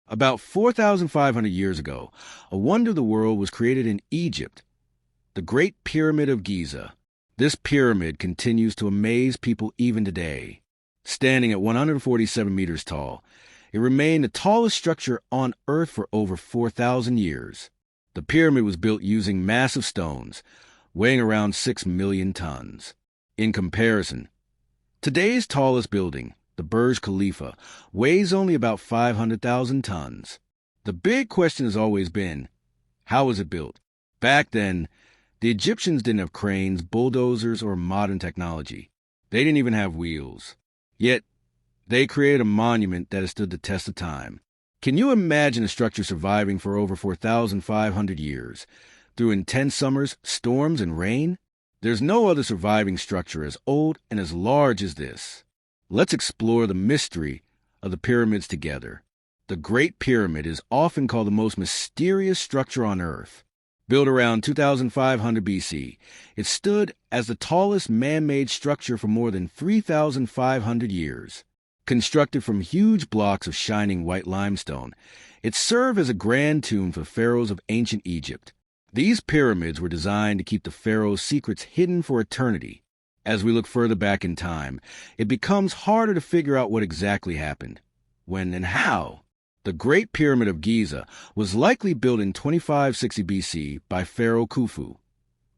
About 4,500 years ago, a wonder of the world was created in Egypt, the Great Pyramid of Giza. This pyramid continues to amaze people even today. Standing at 147 meters tall, it remained the tallest structure on Earth for over 4,000 years. The pyramid was built using massive stones, weighing around 6 million tons. In comparison, today's tallest building, the Burj Khalifa, weighs only about 500,000 tons. The big question has always been, how was it built? Back then, the Egyptians didn't have cranes, bulldozers, or modern technology. They didn't even have wheels. Yet, they created a monument that has stood the test of time. Can you imagine a structure surviving for over 4,500 years, through intense summers, storms, and rain? There's no other surviving structure as old and as large as this. Let's explore the mystery of the pyramids together. The Great Pyramid is often called the most mysterious structure on Earth. Built around 2500 BC, it stood as the tallest man-made structure for more than 3,500 years. Constructed from huge blocks of shining white limestone, it served as a grand tomb for pharaohs of ancient Egypt. These pyramids were designed to keep the pharaoh's secrets hidden for eternity. As we look further back in time, it becomes harder to figure out what exactly happened, when, and how. The Great Pyramid of Giza was likely built in 2560 BC by Pharaoh Khufu,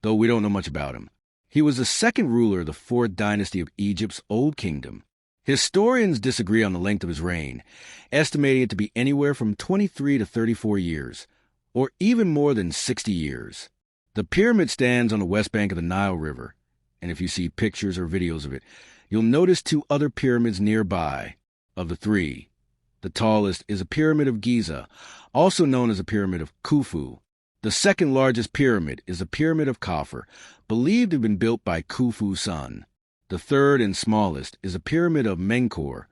though we don't know much about him. He was the second ruler of the fourth dynasty of Egypt's Old Kingdom. Historians disagree on the length of his reign, estimating it to be anywhere from 23 to 34 years, or even more than 60 years. The pyramid stands on the west bank of the Nile River, and if you see pictures or videos of it, you'll notice two other pyramids nearby. Of the three, the tallest is a Pyramid of Giza, also known as a Pyramid of Khufu. The second largest pyramid is the Pyramid of Khafre, believed to have been built by Khufu's son. The third and smallest is a Pyramid of Menkaure,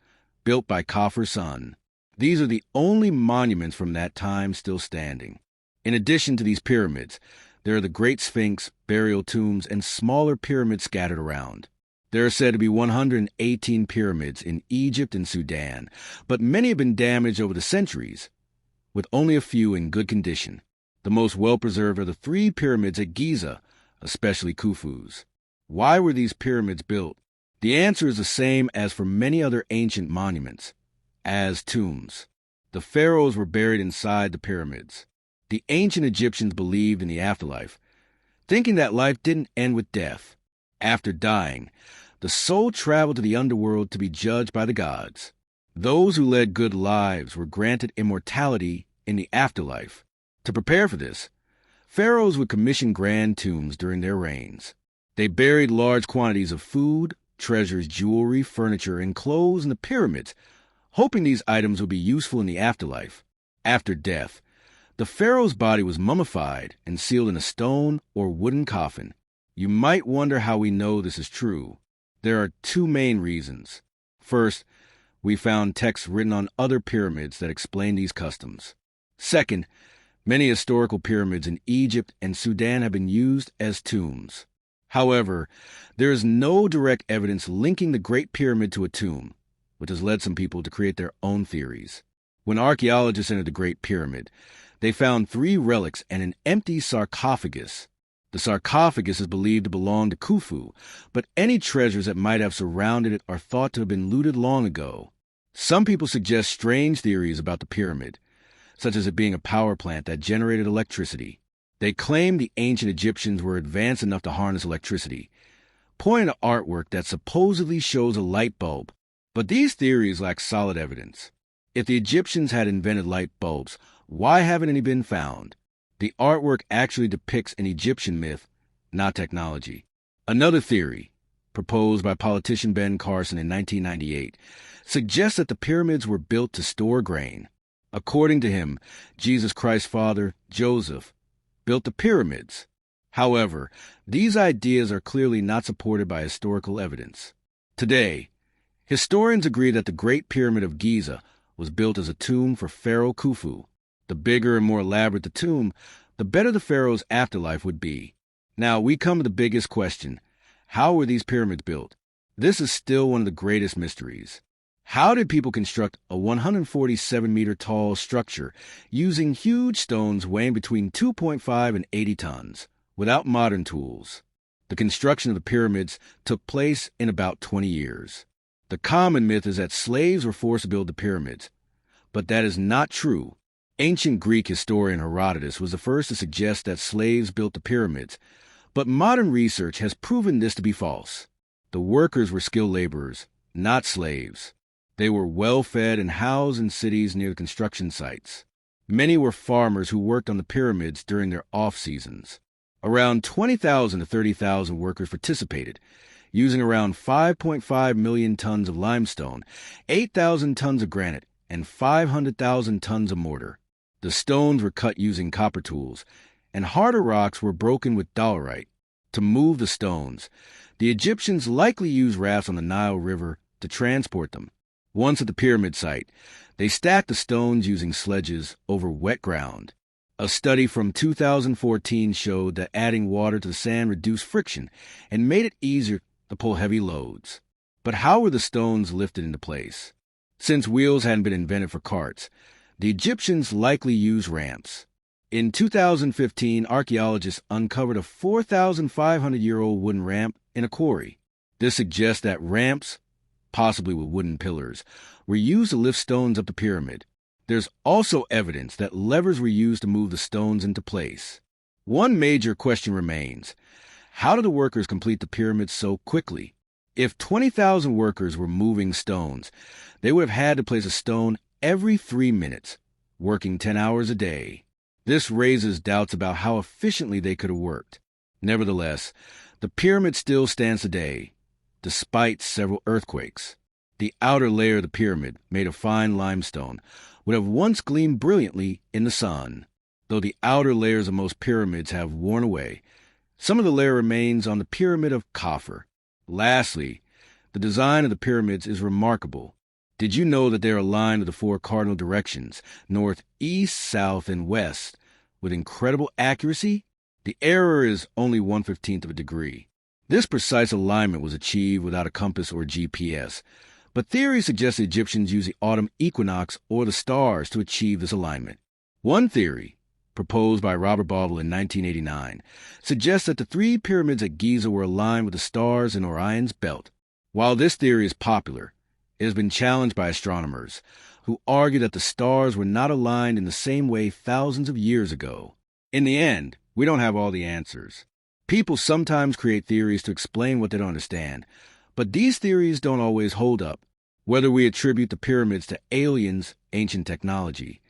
built by Khafre's son. These are the only monuments from that time still standing. In addition to these pyramids, there are the Great Sphinx, burial tombs, and smaller pyramids scattered around. There are said to be 118 pyramids in Egypt and Sudan, but many have been damaged over the centuries, with only a few in good condition. The most well-preserved are the three pyramids at Giza, especially Khufu's. Why were these pyramids built? The answer is the same as for many other ancient monuments, as tombs. The pharaohs were buried inside the pyramids. The ancient Egyptians believed in the afterlife, thinking that life didn't end with death. After dying, the soul traveled to the underworld to be judged by the gods. Those who led good lives were granted immortality in the afterlife. To prepare for this, pharaohs would commission grand tombs during their reigns. They buried large quantities of food, treasures, jewelry, furniture, and clothes in the pyramids, hoping these items would be useful in the afterlife. After death, the pharaoh's body was mummified and sealed in a stone or wooden coffin. You might wonder how we know this is true. There are two main reasons. First, we found texts written on other pyramids that explain these customs. Second, many historical pyramids in Egypt and Sudan have been used as tombs. However, there is no direct evidence linking the Great Pyramid to a tomb, which has led some people to create their own theories. When archaeologists entered the Great Pyramid, they found 3 relics and an empty sarcophagus. The sarcophagus is believed to belong to Khufu, but any treasures that might have surrounded it are thought to have been looted long ago. Some people suggest strange theories about the pyramid, such as it being a power plant that generated electricity. They claim the ancient Egyptians were advanced enough to harness electricity, pointing to artwork that supposedly shows a light bulb. But these theories lack solid evidence. If the Egyptians had invented light bulbs, why haven't any been found? The artwork actually depicts an Egyptian myth, not technology. Another theory, proposed by politician Ben Carson in 1998, suggests that the pyramids were built to store grain. According to him, Jesus Christ's father, Joseph, built the pyramids. However, these ideas are clearly not supported by historical evidence. Today, historians agree that the Great Pyramid of Giza was built as a tomb for Pharaoh Khufu. The bigger and more elaborate the tomb, the better the pharaoh's afterlife would be. Now, we come to the biggest question. How were these pyramids built? This is still one of the greatest mysteries. How did people construct a 147-meter-tall structure using huge stones weighing between 2.5 and 80 tons, without modern tools? The construction of the pyramids took place in about 20 years. The common myth is that slaves were forced to build the pyramids, but that is not true. Ancient Greek historian Herodotus was the first to suggest that slaves built the pyramids, but modern research has proven this to be false. The workers were skilled laborers, not slaves. They were well-fed and housed in cities near the construction sites. Many were farmers who worked on the pyramids during their off-seasons. Around 20,000 to 30,000 workers participated, using around 5.5 million tons of limestone, 8,000 tons of granite, and 500,000 tons of mortar. The stones were cut using copper tools, and harder rocks were broken with diorite. To move the stones, the Egyptians likely used rafts on the Nile River to transport them. Once at the pyramid site, they stacked the stones using sledges over wet ground. A study from 2014 showed that adding water to the sand reduced friction and made it easier to pull heavy loads. But how were the stones lifted into place? Since wheels hadn't been invented for carts, the Egyptians likely used ramps. In 2015, archaeologists uncovered a 4,500-year-old wooden ramp in a quarry. This suggests that ramps, possibly with wooden pillars, were used to lift stones up the pyramid. There's also evidence that levers were used to move the stones into place. One major question remains: how did the workers complete the pyramids so quickly? If 20,000 workers were moving stones, they would have had to place a stone every 3 minutes, working 10 hours a day. This raises doubts about how efficiently they could have worked. Nevertheless, the pyramid still stands today, despite several earthquakes. The outer layer of the pyramid, made of fine limestone, would have once gleamed brilliantly in the sun. Though the outer layers of most pyramids have worn away, some of the layer remains on the Pyramid of Khufu. Lastly, the design of the pyramids is remarkable. Did you know that they are aligned with the 4 cardinal directions, north, east, south, and west, with incredible accuracy? The error is only 1/15 of a degree. This precise alignment was achieved without a compass or GPS, but theory suggests the Egyptians used the autumn equinox or the stars to achieve this alignment. One theory, proposed by Robert Bauval in 1989, suggests that the 3 pyramids at Giza were aligned with the stars in Orion's belt. While this theory is popular, it has been challenged by astronomers, who argue that the stars were not aligned in the same way thousands of years ago. In the end, we don't have all the answers. People sometimes create theories to explain what they don't understand, but these theories don't always hold up. Whether we attribute the pyramids to aliens, ancient technology,